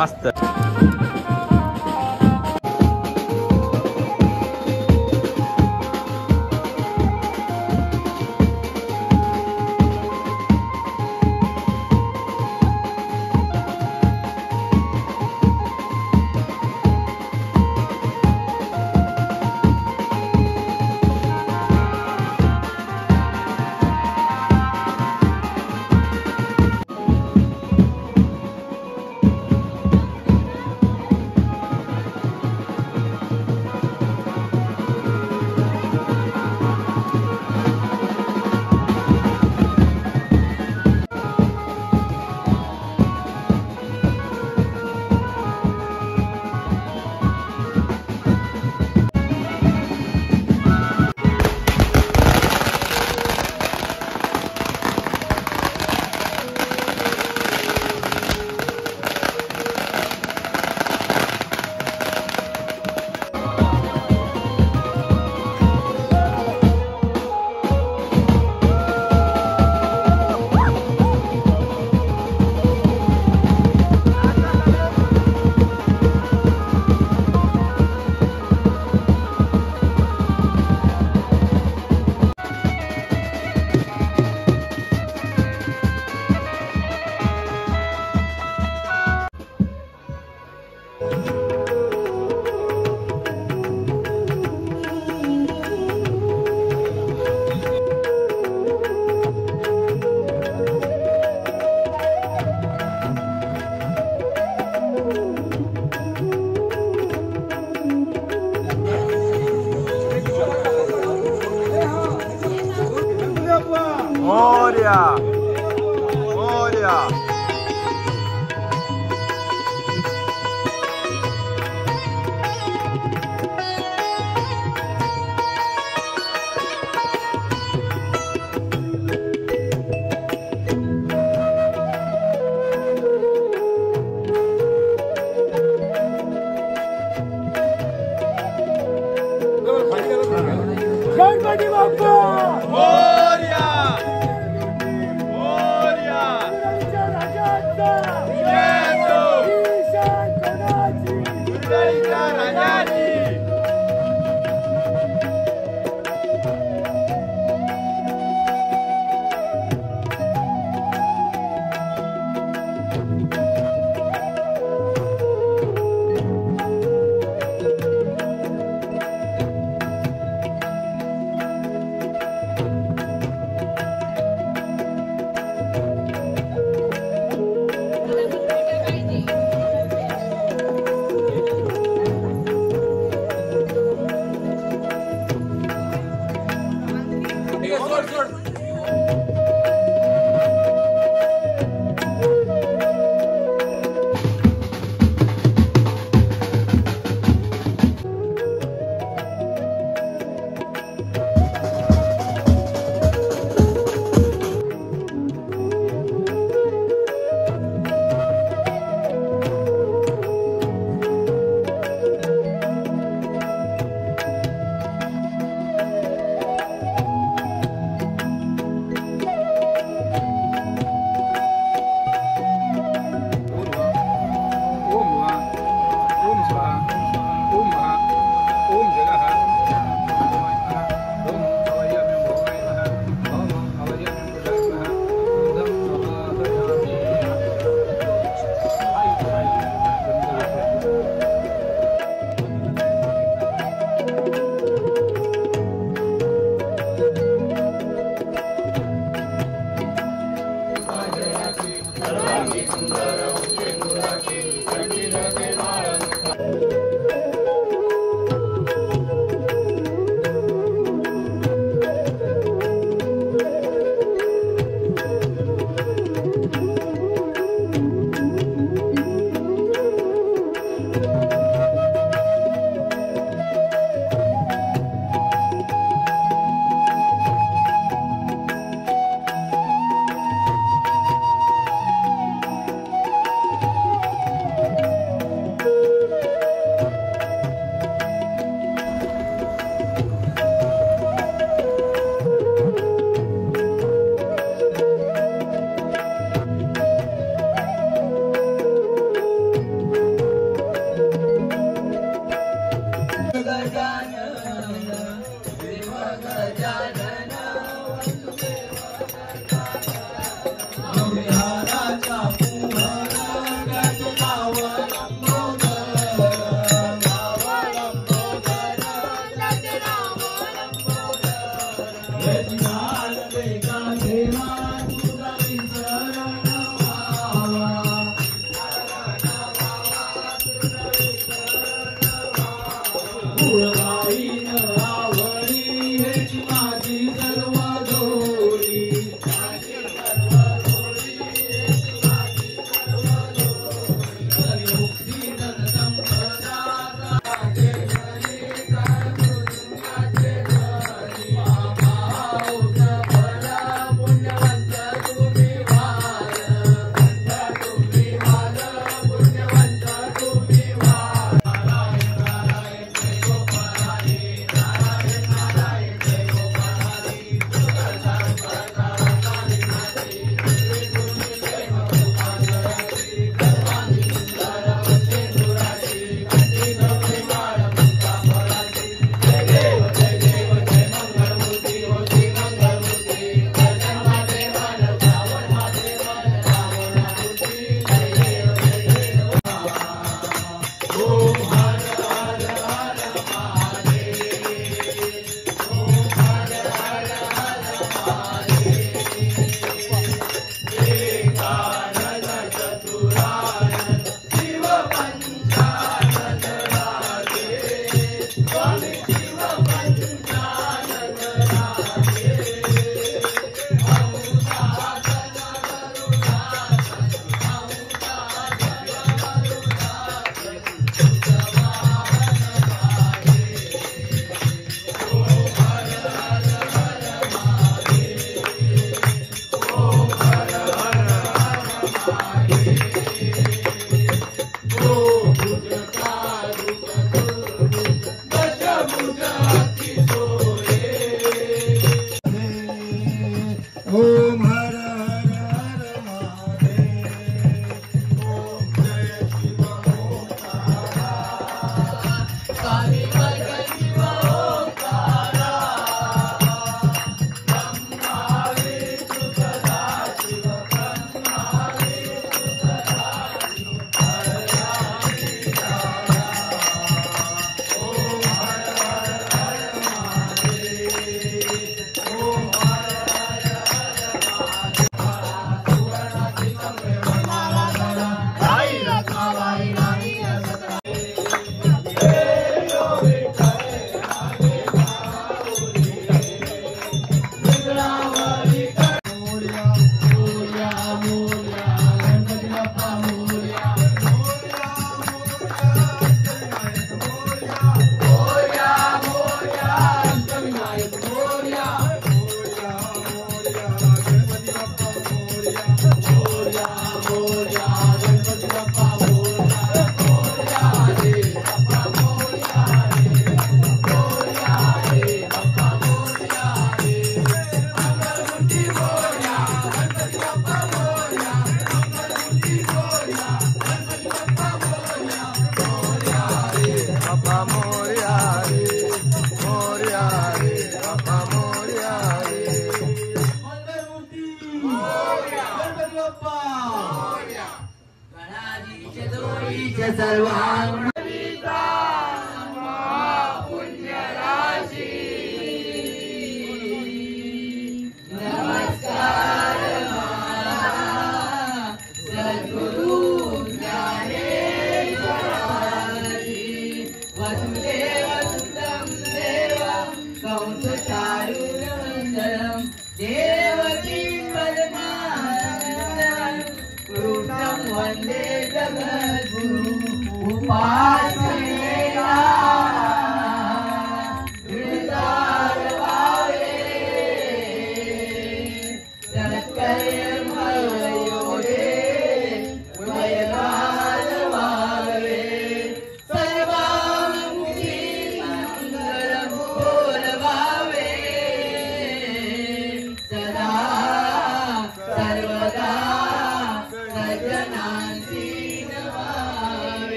मस्त. Moria! Moria! Ganpati Bappa Morya! Morya! राजाचा येतो! ईशान कोणाची मुरलीच्या राजाची!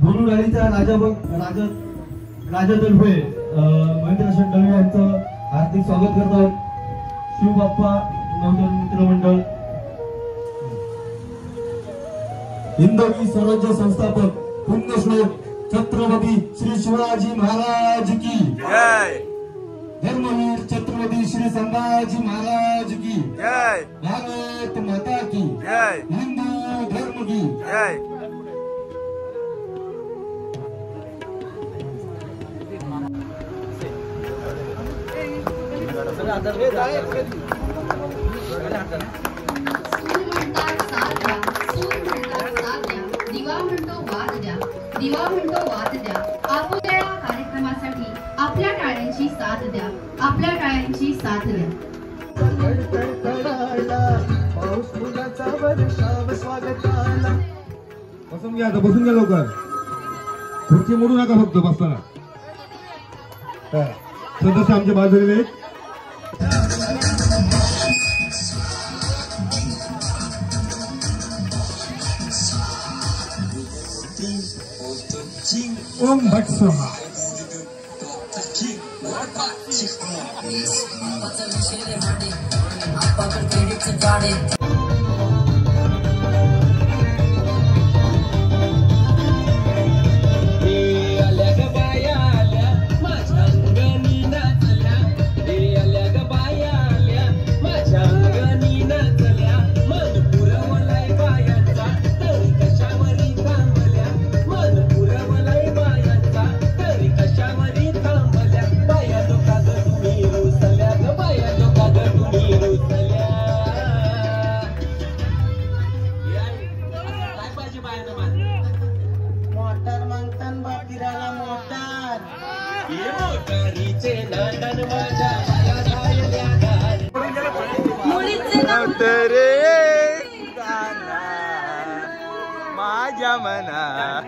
गुरुराणीचा राजातर्फे महेंद्र शेट्टी यांचं हार्दिक स्वागत करतात. शिवबाप्पा नवतन मित्रमंडळ हिंदवी स्वराज्य संस्थापक पुण्यश्लोक छत्रपती श्री शिवाजी महाराज की जय. धर्मवीर छत्रपती श्री संभाजी महाराज की जय. भारत माता की जय. हिंदू धर्म की जय. दिवा म्हणतो वाद द्या. आपल्या कार्यक्रमासाठी आपल्या टाळ्यांची साथ द्या. आपल्या टाळ्यांची साथ द्या. बसून घ्या आता, बसून घ्या लवकर. खुर्ची मोडू नका फक्त बसताना. सदस्य आमच्या बाजूला आहेत. ओम भट स्वाहा. आल्या ग बाया आल्या माझ्या अंगणी नाचल्या. म्हणा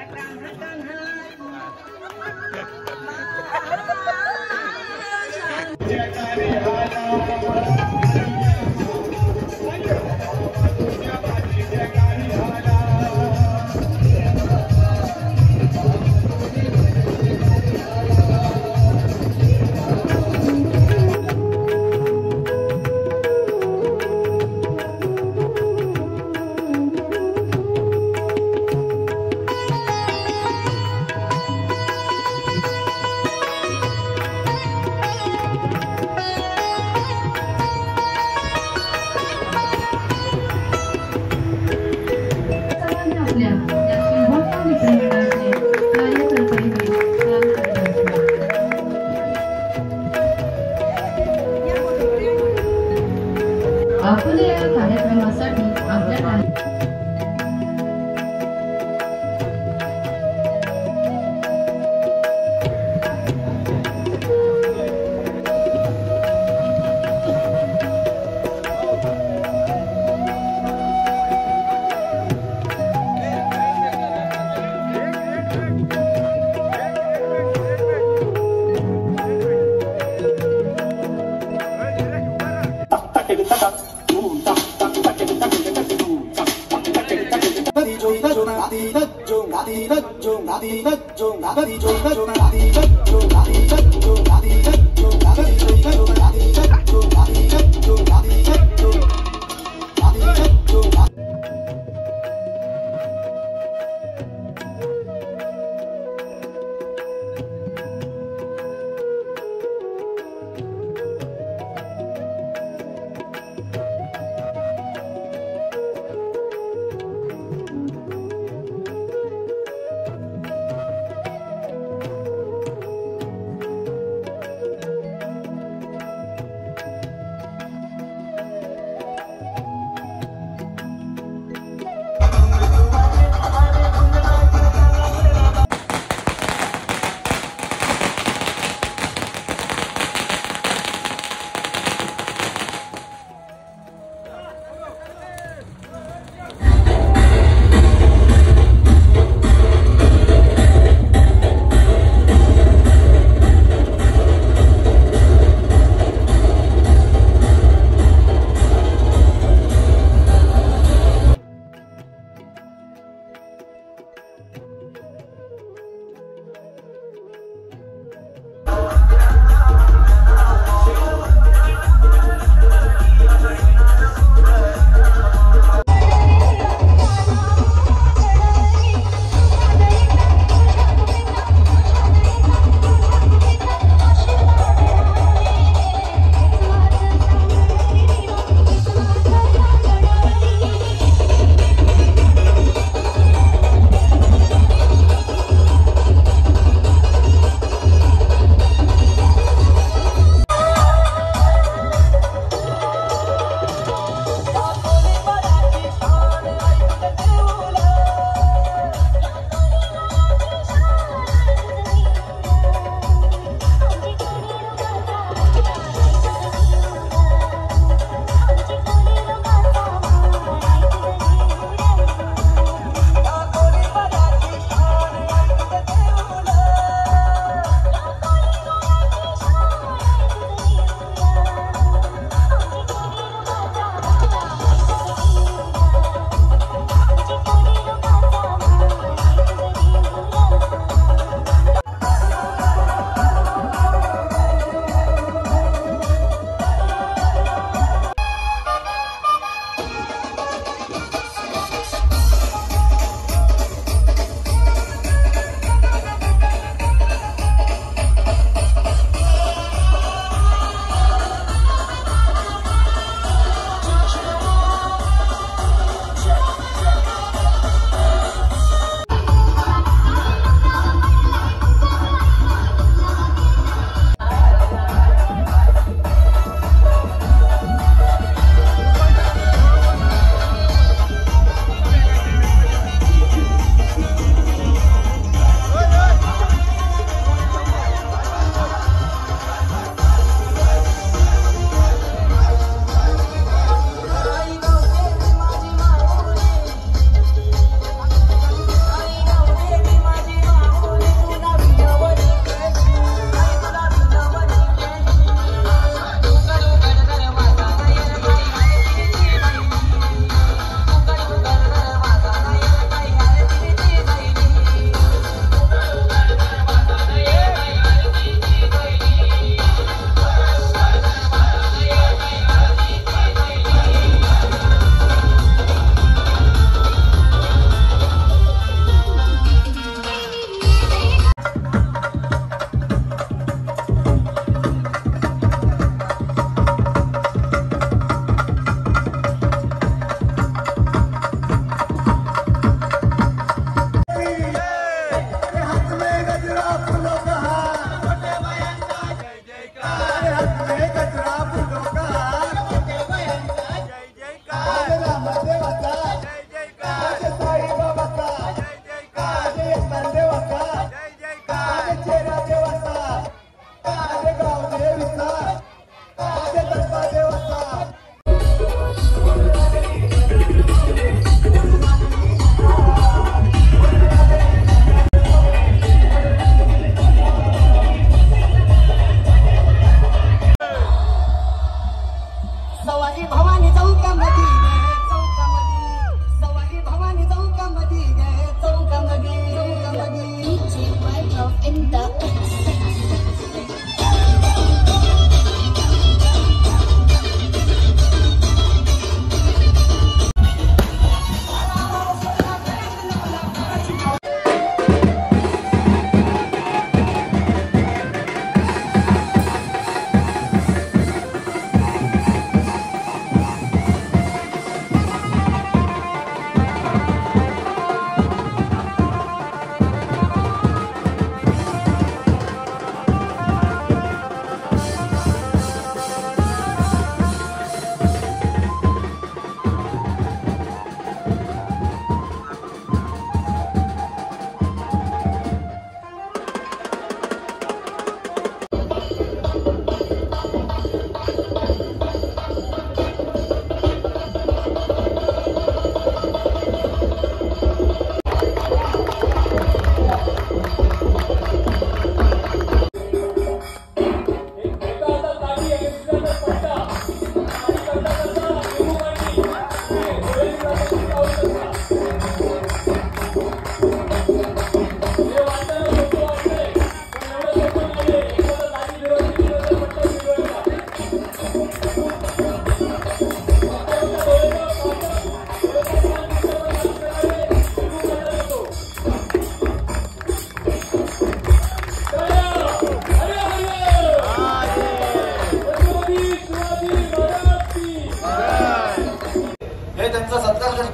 आपल्या या कार्यक्रमासाठी आपल्या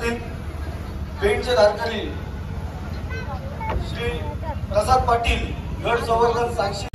उपस्थित पेंटचे धारकरी श्री प्रसाद पाटील गड संवर्धन साक्षी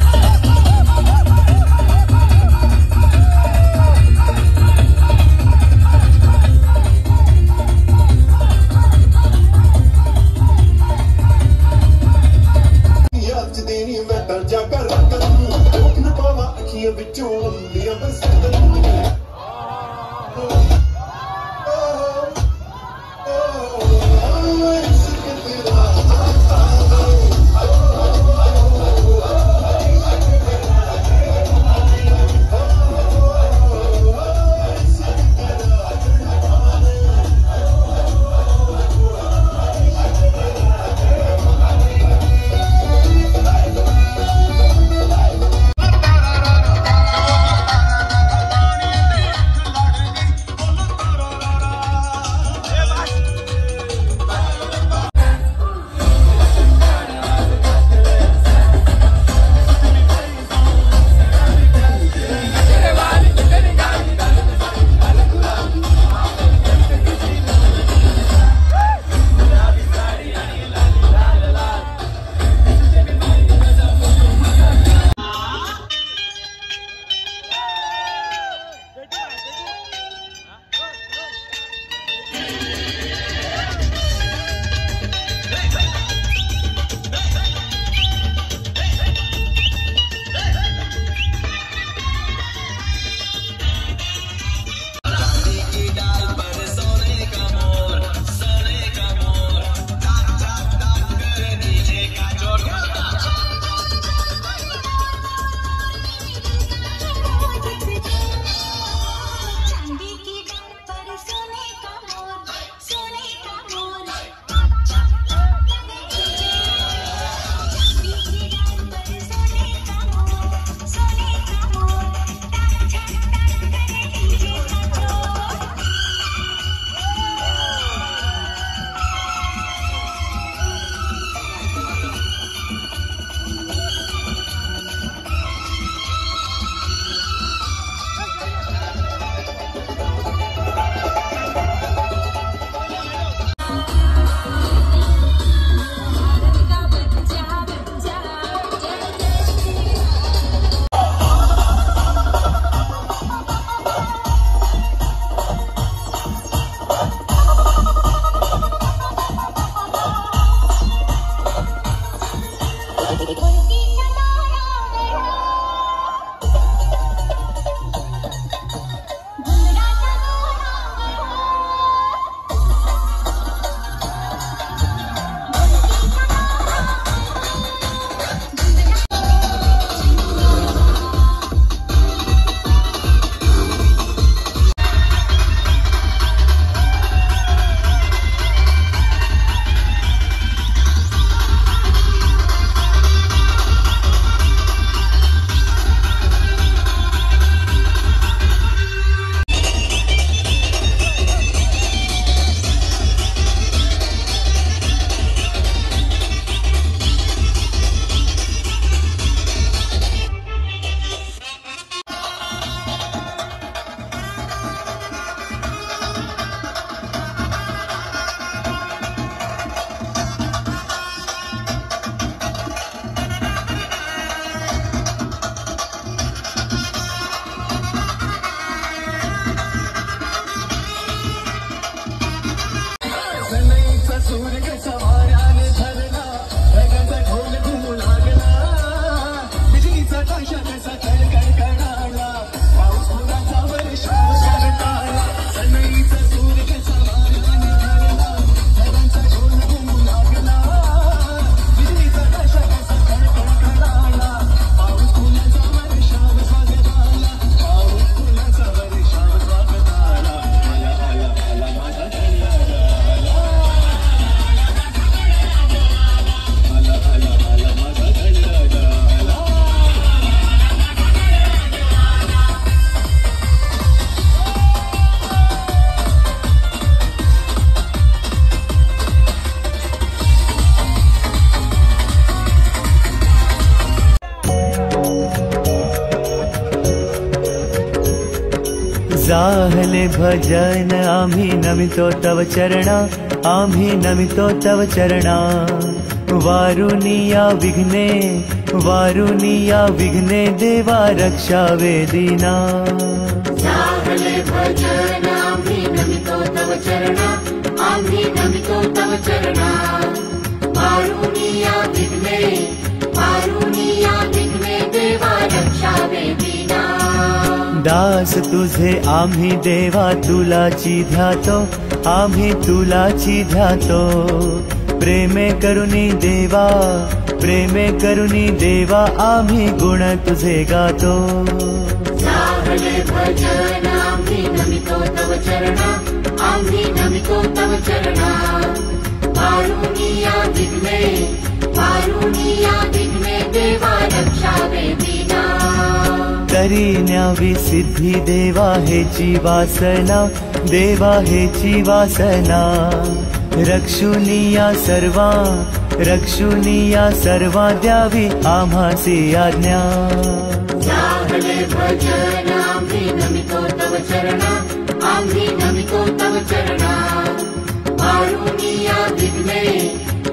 जाहले भजन आम्ही नमितो तव चरणा, आम्ही नमितो तव चरणा। वारुनिया विघ्ने, वारुनिया विघ्ने देवा रक्षावे दीना। जाहले भजन आम्ही नमितो तव चरणा, आम्ही नमितो तव चरणा। वारुनिया विघ्ने, वारुनिया विघ्ने देवा रक्षावे दीना। दास तुझे आम्ही देवा तुलाची ध्यातो, आम्ही तुलाची ध्यातो। प्रेमे करुणी देवा, प्रेमे करुणी देवा आम्ही गुण तुझे गातो। जाहले भजन आम्ही नमितो तव चरणा, आम्ही नमितो तव चरणा। वारुनिया विघ्ने, वारुनिया विघ्ने देवा रक्षावे दीना। तरी न्यावी सिद्धी देवा हेची वासना, देवा हेची वासना। रक्षुनिया सर्वा, रक्षुनिया सर्वा द्यावी आम्हासी आज्ञा। जाहले भजन आम्ही नमितो तव चरणा, आम्ही नमितो तव चरणा। वारुनिया विघ्ने,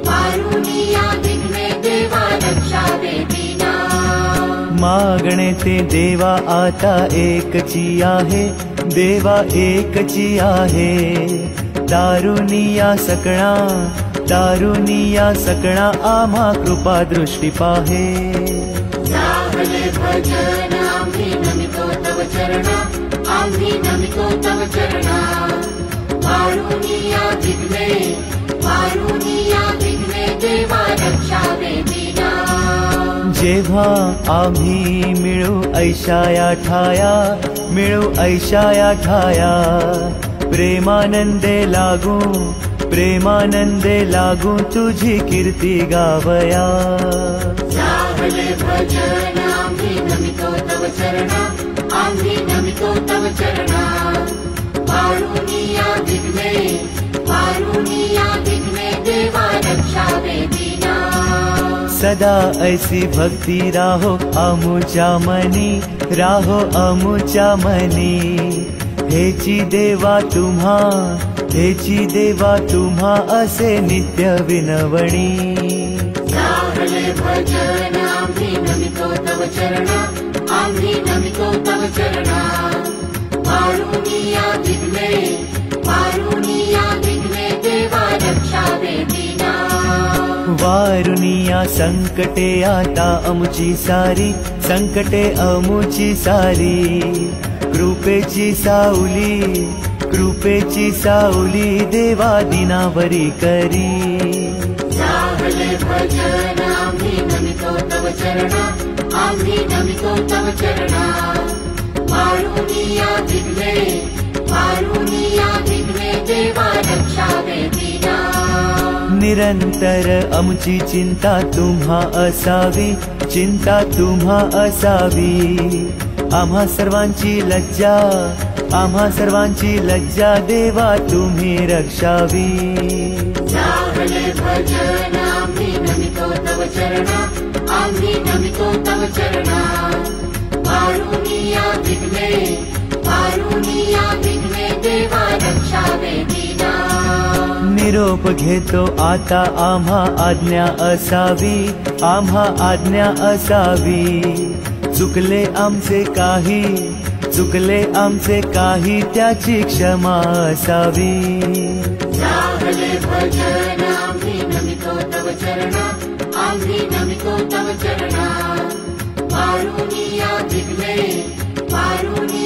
वारुनिया विघ्ने देवा रक्षावे दीना। मागणे ते देवा आता एकची आहे, देवा एकची आहे। दारुनिया सकळा, दारुनिया सकळा आम्हा कृपा दृष्टी पाहे। जाहले भजन आम्ही नमितो तव चरणा, आम्ही नमितो तव चरणा। वारुनिया विघ्ने, वारुनिया विघ्ने देवा रक्षावे दीना। जेव्हा आम्ही मिळू ऐशाया ठाया, मिळू ऐशाया ठाया। प्रेमानंदे लागू, प्रेमानंदे लागू तुझी कीर्ती गावया। जाहले भजन आम्ही नमितो तव चरणा, आम्ही नमितो तव चरणा। वारुनिया विघ्ने, वारुनिया विघ्ने देवा रक्षावे दीना। सदा ऐसी भक्ती राहो अमुच्या मनी, राहो अमुच्या मनी। हेची देवा तुम्हा, हेची देवा तुम्हा असे नित्य विनवणी। जाहले भजन आम्ही नमितो तव चरणा, आम्ही नमितो तव चरणा। वारुनिया विघ्ने, वारुनिया विघ्ने देवा रक्षावे दीना। वारुनिया संकटे आता अमुची सारी, संकटे अमुची सारी। कृपेची सावली, कृपेची सावली देवा दिनावरी करी। जाहले भजन आम्ही नमितो तव चरणा, आम्ही नमितो तव चरणा। वारुनिया विघ्ने, वारुनिया विघ्ने देवा रक्षावे दीना। निरंतर अमुची चिंता तुम्हा असावी, चिंता तुम्हा असावी। आम्हा सर्वांची लज्जा, आम्हा सर्वांची लज्जा देवा तुम्ही रक्षावी। जाहले भजन आम्ही नमितो तव चरणा, आम्ही नमितो तव चरणा। वारुनिया विघ्ने, वारुनिया विघ्ने देवा रक्षावे दीना। निरोप घेतो आता आम्हा आज्ञा असावी, आम्हा आज्ञा असावी। चुकले आमचे काही, चुकले आमचे काही त्याची क्षमा असावी। जाहले भजन आम्ही नमितो तव चरणा, आम्ही नमितो तव चरणा। वारुनिया विघ्ने, वारुनिया